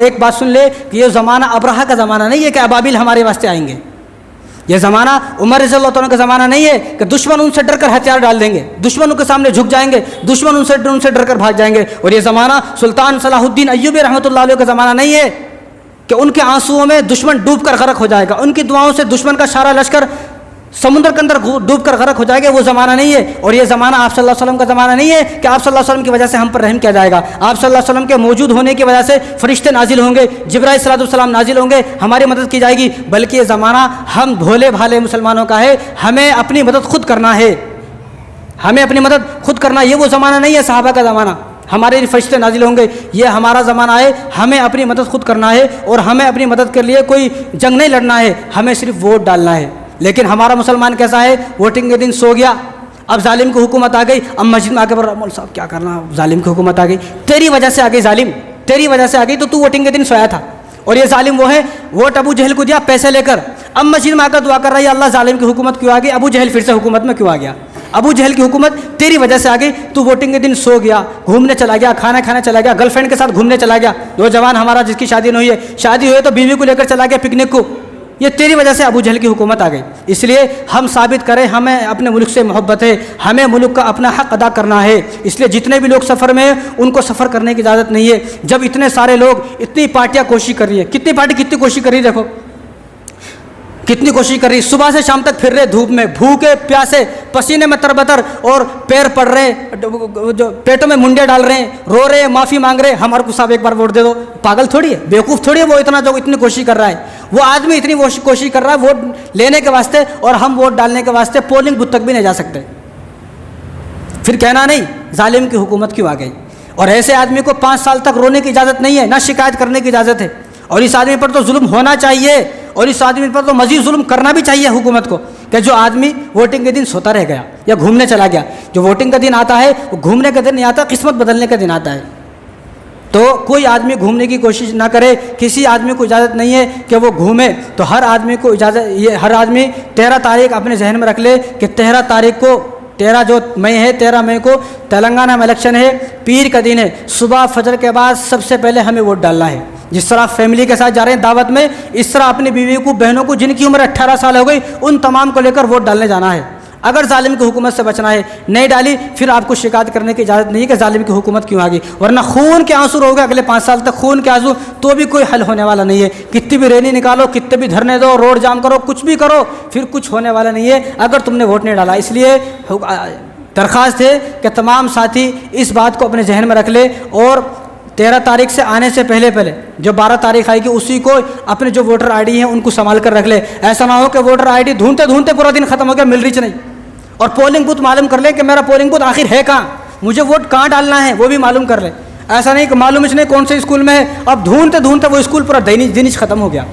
एक बात सुन ले कि ये ज़माना अब्राहा का ज़माना नहीं है कि अबाबिल हमारे वास्ते आएंगे। ये ज़माना उमर रज़ियल्लाहु अन्हु का ज़माना नहीं है कि दुश्मन उनसे डरकर हथियार डाल देंगे, दुश्मन उनके सामने झुक जाएंगे, दुश्मन उनसे डरकर भाग जाएंगे। और ये ज़माना सुल्तान सलाहुद्दीन अय्यूबी रहमतुल्लाह अलैह का ज़माना नहीं है कि उनके आंसुओं में दुश्मन डूब कर गर्क हो जाएगा, उनकी दुआओं से दुश्मन का सारा लश्कर समुद्र के अंदर डूब कर गर्क हो जाएगा। वो ज़माना नहीं है। और ये ज़माना आप सल्लल्लाहु अलैहि वसल्लम का ज़माना नहीं है कि आप सल्लल्लाहु अलैहि वसल्लम की वजह से हम पर रहम किया जाएगा। आप सल्लल्लाहु अलैहि वसल्लम के मौजूद होने की वजह से फरिश्ते नाजिल होंगे, जिब्राइल सलाम नाजिल होंगे, हमारी मदद की जाएगी। बल्कि ये ज़माना हम भोले भाले मुसलमानों का है, हमें अपनी मदद खुद करना है, हमें अपनी मदद खुद करना। ये वो ज़माना नहीं है सहाबा का ज़माना, हमारे फरिश्ते नाजिल होंगे। ये हमारा ज़माना है, हमें अपनी मदद खुद करना है और हमें अपनी मदद के लिए कोई जंग नहीं लड़ना है, हमें सिर्फ वोट डालना है। लेकिन हमारा मुसलमान कैसा है, वोटिंग के दिन सो गया, अब जालिम की हुकूमत आ गई, अब मस्जिद में आके बोल रहा मौलवी साहब क्या करना, जालिम की हुकूमत आ गई, तेरी वजह से आ गई जालिम, तेरी वजह से आ गई, तो तू वोटिंग के दिन सोया था। और ये जालिम वो है, वोट अबू जहल को दिया पैसे लेकर, अब मस्जिद में आकर दुआ कर रहा है अल्लाह जालिम की हुकूमत क्यों आ गई, अबू जहल फिर से हुकूमत में क्यों आ गया, अबू जहल की हुकूमत तेरी वजह से आ गई, तू वोटिंग के दिन सो गया, घूमने चला गया, खाना खाने चला गया, गर्लफ्रेंड के साथ घूमने चला गया। नौजवान हमारा जिसकी शादी नहीं हुई है, शादी हुई है तो बीवी को लेकर चला गया पिकनिक को, ये तेरी वजह से अबू जहल की हुकूमत आ गई। इसलिए हम साबित करें हमें अपने मुल्क से मोहब्बत है, हमें मुल्क का अपना हक़ अदा करना है। इसलिए जितने भी लोग सफ़र में हैं उनको सफ़र करने की इजाज़त नहीं है। जब इतने सारे लोग, इतनी पार्टियाँ कोशिश कर रही है, कितनी पार्टी कितनी कोशिश कर रही है, देखो कितनी कोशिश कर रही, सुबह से शाम तक फिर रहे धूप में, भूखे प्यासे, पसीने में तरबतर, और पैर पड़ रहे, जो पेटों में मुंडे डाल रहे हैं, रो रहे हैं, माफ़ी मांग रहे हैं, हमारे को साहब एक बार वोट दे दो। पागल थोड़ी है, बेवकूफ़ थोड़ी है वो, इतना जो इतनी कोशिश कर रहा है, वो आदमी इतनी कोशिश कर रहा है वोट लेने के वास्ते, और हम वोट डालने के वास्ते पोलिंग बूथ तक भी नहीं जा सकते। फिर कहना नहीं जालिम की हुकूमत क्यों आ गई। और ऐसे आदमी को 5 साल तक रोने की इजाज़त नहीं है, ना शिकायत करने की इजाज़त है। और इस आदमी पर तो जुल्म होना चाहिए, और इस आदमी पर तो मज़ीद जुल्म करना भी चाहिए हुकूमत को, कि जो आदमी वोटिंग के दिन सोता रह गया या घूमने चला गया। जो वोटिंग का दिन आता है वो घूमने का दिन नहीं आता, किस्मत बदलने का दिन आता है। तो कोई आदमी घूमने की कोशिश ना करे, किसी आदमी को इजाज़त नहीं है कि वो घूमे। तो हर आदमी को इजाज़त, ये हर आदमी 13 तारीख अपने जहन में रख ले कि 13 तारीख को, 13 जो मई है, 13 मई को तेलंगाना में इलेक्शन है, पीर का दिन है। सुबह फजर के बाद सबसे पहले हमें वोट डालना है। जिस तरह फैमिली के साथ जा रहे हैं दावत में, इस तरह अपनी बीवी को, बहनों को जिनकी उम्र 18 साल हो गई, उन तमाम को लेकर वोट डालने जाना है। अगर जालिम की हुकूमत से बचना है, नहीं डाली फिर आपको शिकायत करने की इजाज़त नहीं है कि जालिम की हुकूमत क्यों आ गई। वरना खून के आंसू रहोगे अगले 5 साल तक, खून के आंसू, तो भी कोई हल होने वाला नहीं है। कितनी भी रैली निकालो, कितने भी धरने दो, रोड जाम करो, कुछ भी करो, फिर कुछ होने वाला नहीं है अगर तुमने वोट नहीं डाला। इसलिए दरख्वास्त है कि तमाम साथी इस बात को अपने जहन में रख ले, और 13 तारीख से आने से पहले जो 12 तारीख आएगी उसी को अपने जो वोटर आईडी हैं उनको संभाल कर रख ले। ऐसा ना हो कि वोटर आईडी ढूंढते ढूंढते पूरा दिन खत्म हो गया, मिल रही नहीं। और पोलिंग बूथ मालूम कर ले कि मेरा पोलिंग बूथ आखिर है कहाँ, मुझे वोट कहाँ डालना है वो भी मालूम कर ले। ऐसा नहीं कि मालूम इसने कौन से स्कूल में है, अब ढूंढते ढूंढते वो स्कूल पूरा दिन ख़त्म हो गया।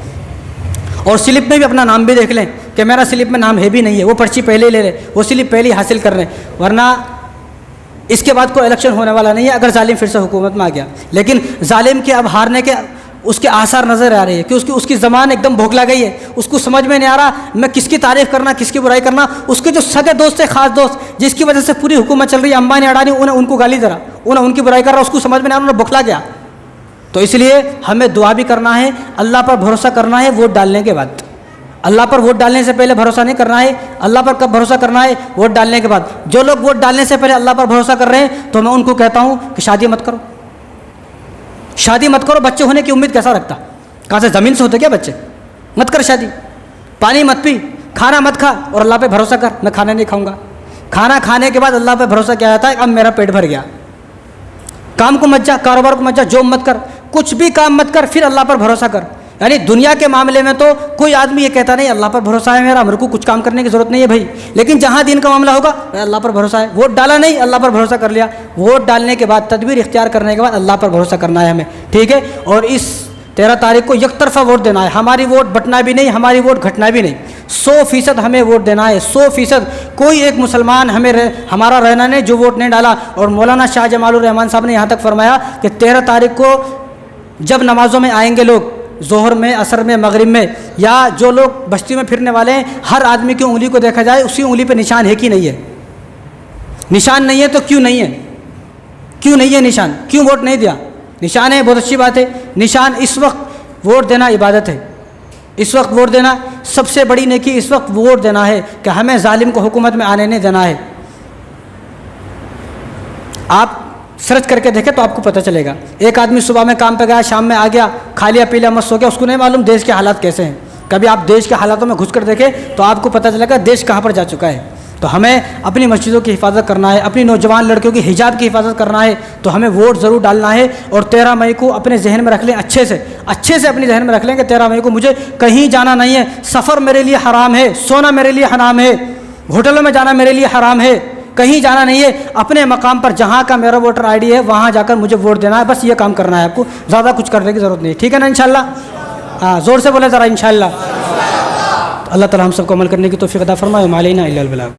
और स्लिप में भी अपना नाम भी देख लें कि मेरा स्लिप में नाम है भी नहीं है, वो पर्ची पहले ही ले लें, वो स्लिप पहले ही हासिल कर लें। वरना इसके बाद कोई इलेक्शन होने वाला नहीं है अगर जालिम फिर से हुकूमत में आ गया। लेकिन जालिम के अब हारने के उसके आसार नज़र आ रहे हैं कि उसकी ज़बान एकदम भोखला गई है, उसको समझ में नहीं आ रहा मैं किसकी तारीफ़ करना, किसकी बुराई करना। उसके जो सगे दोस्त है, ख़ास दोस्त, जिसकी वजह से पूरी हुकूमत चल रही है, अंबानी अडानी, उनको गाली दे रहा, उनकी बुराई कर रहा, उसको समझ में नहीं आ रहा, भोखला गया। तो इसलिए हमें दुआ भी करना है, अल्लाह पर भरोसा करना है वोट डालने के बाद। अल्लाह पर वोट डालने से पहले भरोसा नहीं करना है। अल्लाह पर कब भरोसा करना है? वोट डालने के बाद। जो लोग वोट डालने से पहले अल्लाह पर भरोसा कर रहे हैं तो मैं उनको कहता हूँ कि शादी मत करो, शादी मत करो। बच्चे होने की उम्मीद कैसा रखता, कहाँ से ज़मीन से होते क्या बच्चे? मत कर शादी, पानी मत पी, खाना मत खा, और अल्लाह पे भरोसा कर मैं खाना नहीं खाऊंगा। खाना खाने के बाद अल्लाह पे भरोसा क्या आता है, अब मेरा पेट भर गया। काम को मत जा, कारोबार को मत जा, जॉब मत कर, कुछ भी काम मत कर, फिर अल्लाह पर भरोसा कर। यानी दुनिया के मामले में तो कोई आदमी ये कहता नहीं अल्लाह पर भरोसा है मेरा, मेरे को कुछ काम करने की ज़रूरत नहीं है भाई। लेकिन जहाँ दिन का मामला होगा अल्लाह पर भरोसा है। वोट डाला नहीं, अल्लाह पर भरोसा कर लिया। वोट डालने के बाद, तदबीर इख्तियार करने के बाद अल्लाह पर भरोसा करना है हमें, ठीक है। और इस 13 तारीख को एक तरफा वोट देना है। हमारी वोट बटना भी नहीं, हमारी वोट घटना भी नहीं। 100% हमें वोट देना है, 100%। कोई एक मुसलमान हमारा रहना नहीं जो वोट नहीं डाला। और मौलाना शाह जमालुर रहमान साहब ने यहाँ तक फरमाया कि 13 तारीख को जब नमाज़ों में आएंगे लोग, ज़ोहर में, असर में, मगरिब में, या जो लोग बस्ती में फिरने वाले हैं, हर आदमी की उंगली को देखा जाए, उसी उंगली पे निशान है कि नहीं है। निशान नहीं है तो क्यों नहीं है, क्यों नहीं है निशान, क्यों वोट नहीं दिया? निशान है, बहुत अच्छी बात है। निशान इस वक्त वोट देना इबादत है, इस वक्त वोट देना सबसे बड़ी नेकी, इस वक्त वोट देना है कि हमें जालिम को हुकूमत में आने नहीं देना है। आप सर्च करके देखें तो आपको पता चलेगा। एक आदमी सुबह में काम पे गया, शाम में आ गया, खा लिया पी लिया, मस्त हो गया, उसको नहीं मालूम देश के हालात कैसे हैं। कभी आप देश के हालातों में घुस कर देखें तो आपको पता चलेगा देश कहाँ पर जा चुका है। तो हमें अपनी मस्जिदों की हिफाजत करना है, अपनी नौजवान लड़कियों की हिजाब की हिफाजत करना है, तो हमें वोट ज़रूर डालना है। और 13 मई को अपने जहन में रख लें, अच्छे से अपने जहन में रख लें कि 13 मई को मुझे कहीं जाना नहीं है। सफ़र मेरे लिए हराम है, सोना मेरे लिए हराम है, होटलों में जाना मेरे लिए हराम है, कहीं जाना नहीं है। अपने मकाम पर जहाँ का मेरा वोटर आईडी है वहाँ जाकर मुझे वोट देना है, बस ये काम करना है आपको, ज़्यादा कुछ करने की ज़रूरत नहीं। ठीक है ना इंशाल्लाह? हाँ, ज़ोर से बोले ज़रा इंशाल्लाह। अल्लाह ताला हम सबको अमल करने की तौफीक अता फरमाए। मालैना इल्लल बलाग।